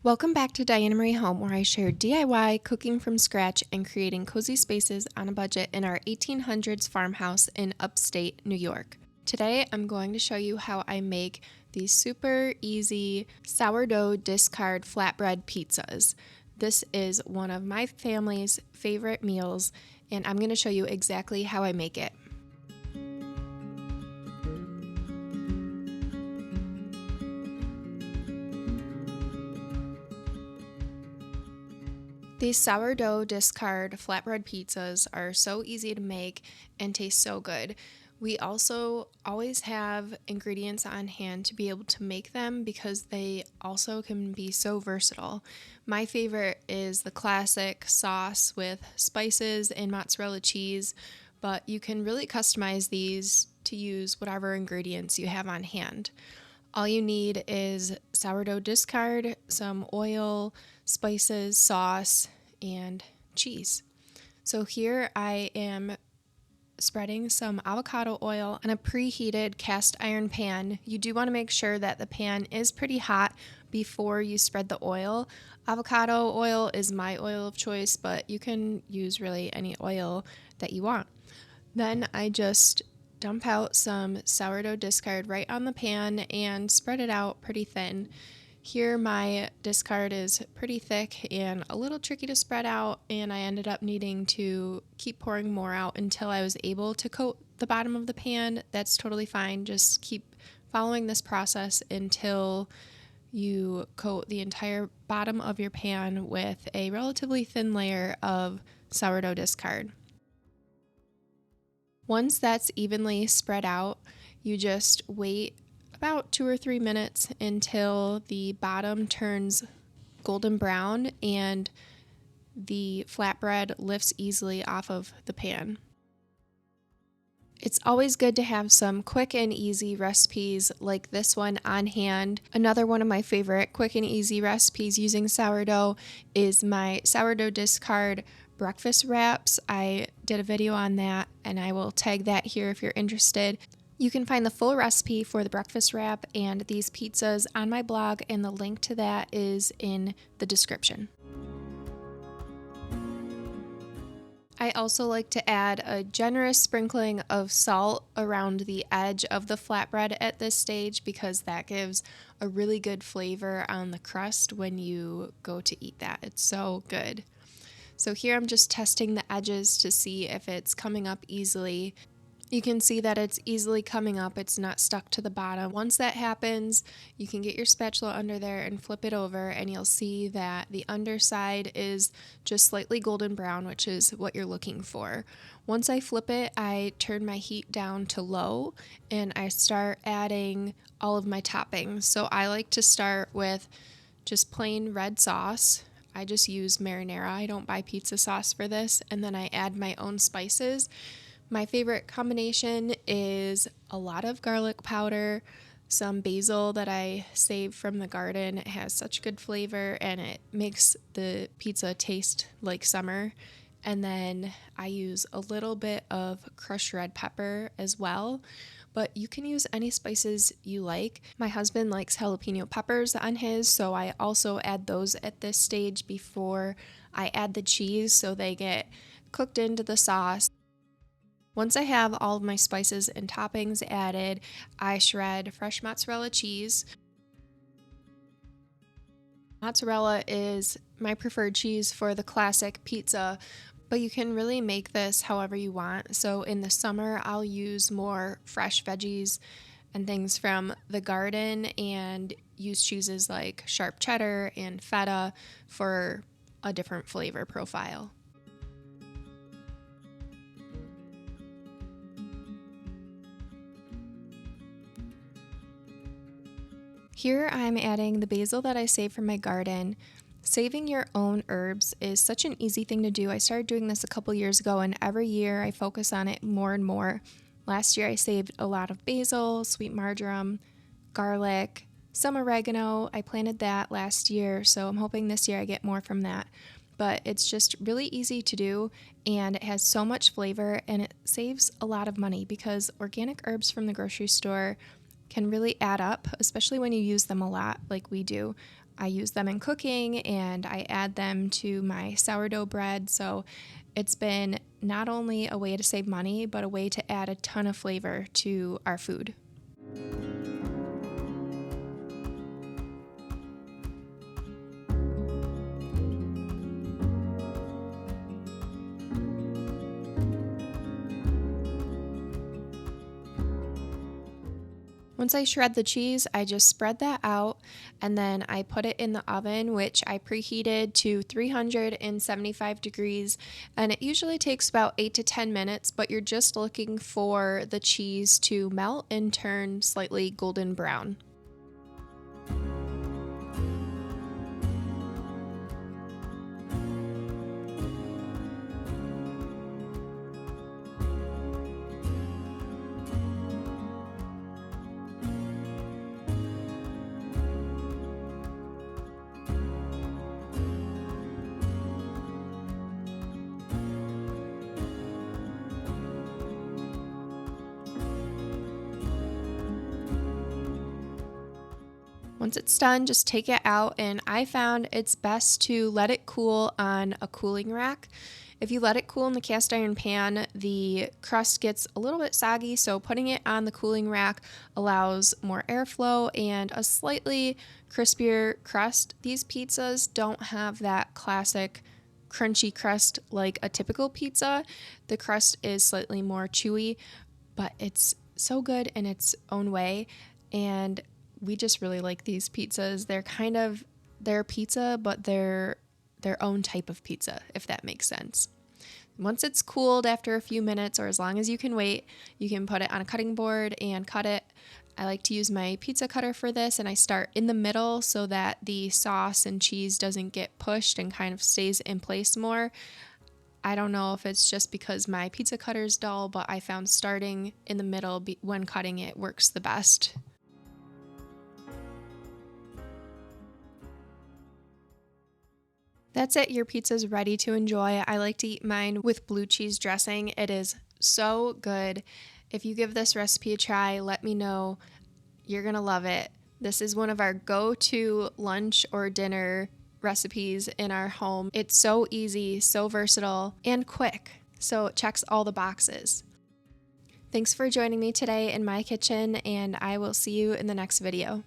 Welcome back to Diana Marie Home, where I share DIY, cooking from scratch, and creating cozy spaces on a budget in our 1800s farmhouse in upstate New York. Today, I'm going to show you how I make these super easy sourdough discard flatbread pizzas. This is one of my family's favorite meals, and I'm going to show you exactly how I make it. These sourdough discard flatbread pizzas are so easy to make and taste so good. We also always have ingredients on hand to be able to make them because they also can be so versatile. My favorite is the classic sauce with spices and mozzarella cheese, but you can really customize these to use whatever ingredients you have on hand. All you need is sourdough discard, some oil, spices, sauce, and cheese. So here I am spreading some avocado oil on a preheated cast iron pan. You do want to make sure that the pan is pretty hot before you spread the oil. Avocado oil is my oil of choice, but you can use really any oil that you want. Then I just dump out some sourdough discard right on the pan and spread it out pretty thin. Here my discard is pretty thick and a little tricky to spread out, and I ended up needing to keep pouring more out until I was able to coat the bottom of the pan. That's totally fine. Just keep following this process until you coat the entire bottom of your pan with a relatively thin layer of sourdough discard. Once that's evenly spread out, you just wait about 2 or 3 minutes until the bottom turns golden brown and the flatbread lifts easily off of the pan. It's always good to have some quick and easy recipes like this one on hand. Another one of my favorite quick and easy recipes using sourdough is my sourdough discard breakfast wraps. I did a video on that and I will tag that here if you're interested. You can find the full recipe for the breakfast wrap and these pizzas on my blog, and the link to that is in the description. I also like to add a generous sprinkling of salt around the edge of the flatbread at this stage because that gives a really good flavor on the crust when you go to eat that. It's so good. So here I'm just testing the edges to see if it's coming up easily. You can see that it's easily coming up, it's not stuck to the bottom. Once that happens, you can get your spatula under there and flip it over, and you'll see that the underside is just slightly golden brown, which is what you're looking for. Once I flip it, I turn my heat down to low and I start adding all of my toppings. So I like to start with just plain red sauce. I just use marinara. I don't buy pizza sauce for this, and then I add my own spices. My favorite combination is a lot of garlic powder, some basil that I saved from the garden. It has such good flavor and it makes the pizza taste like summer. And then I use a little bit of crushed red pepper as well, but you can use any spices you like. My husband likes jalapeno peppers on his, so I also add those at this stage before I add the cheese so they get cooked into the sauce. Once I have all of my spices and toppings added, I shred fresh mozzarella cheese. Mozzarella is my preferred cheese for the classic pizza, but you can really make this however you want. So in the summer, I'll use more fresh veggies and things from the garden and use cheeses like sharp cheddar and feta for a different flavor profile. Here I'm adding the basil that I saved from my garden. Saving your own herbs is such an easy thing to do. I started doing this a couple years ago, and every year I focus on it more and more. Last year I saved a lot of basil, sweet marjoram, garlic, some oregano. I planted that last year, so I'm hoping this year I get more from that. But it's just really easy to do, and it has so much flavor, and it saves a lot of money because organic herbs from the grocery store can really add up, especially when you use them a lot like we do. I use them in cooking and I add them to my sourdough bread. So it's been not only a way to save money, but a way to add a ton of flavor to our food. Once I shred the cheese, I just spread that out and then I put it in the oven, which I preheated to 375 degrees. And it usually takes about 8 to 10 minutes, but you're just looking for the cheese to melt and turn slightly golden brown. Once it's done, just take it out, and I found it's best to let it cool on a cooling rack. If you let it cool in the cast iron pan, the crust gets a little bit soggy, so putting it on the cooling rack allows more airflow and a slightly crispier crust. These pizzas don't have that classic crunchy crust like a typical pizza. The crust is slightly more chewy, but it's so good in its own way, and we just really like these pizzas. They're pizza, but they're their own type of pizza, if that makes sense. Once it's cooled after a few minutes, or as long as you can wait, you can put it on a cutting board and cut it. I like to use my pizza cutter for this, and I start in the middle so that the sauce and cheese doesn't get pushed and kind of stays in place more. I don't know if it's just because my pizza cutter is dull, but I found starting in the middle when cutting it works the best. That's it, your pizza's ready to enjoy. I like to eat mine with blue cheese dressing. It is so good. If you give this recipe a try, let me know. You're gonna love it. This is one of our go-to lunch or dinner recipes in our home. It's so easy, so versatile, and quick, so it checks all the boxes. Thanks for joining me today in my kitchen, and I will see you in the next video.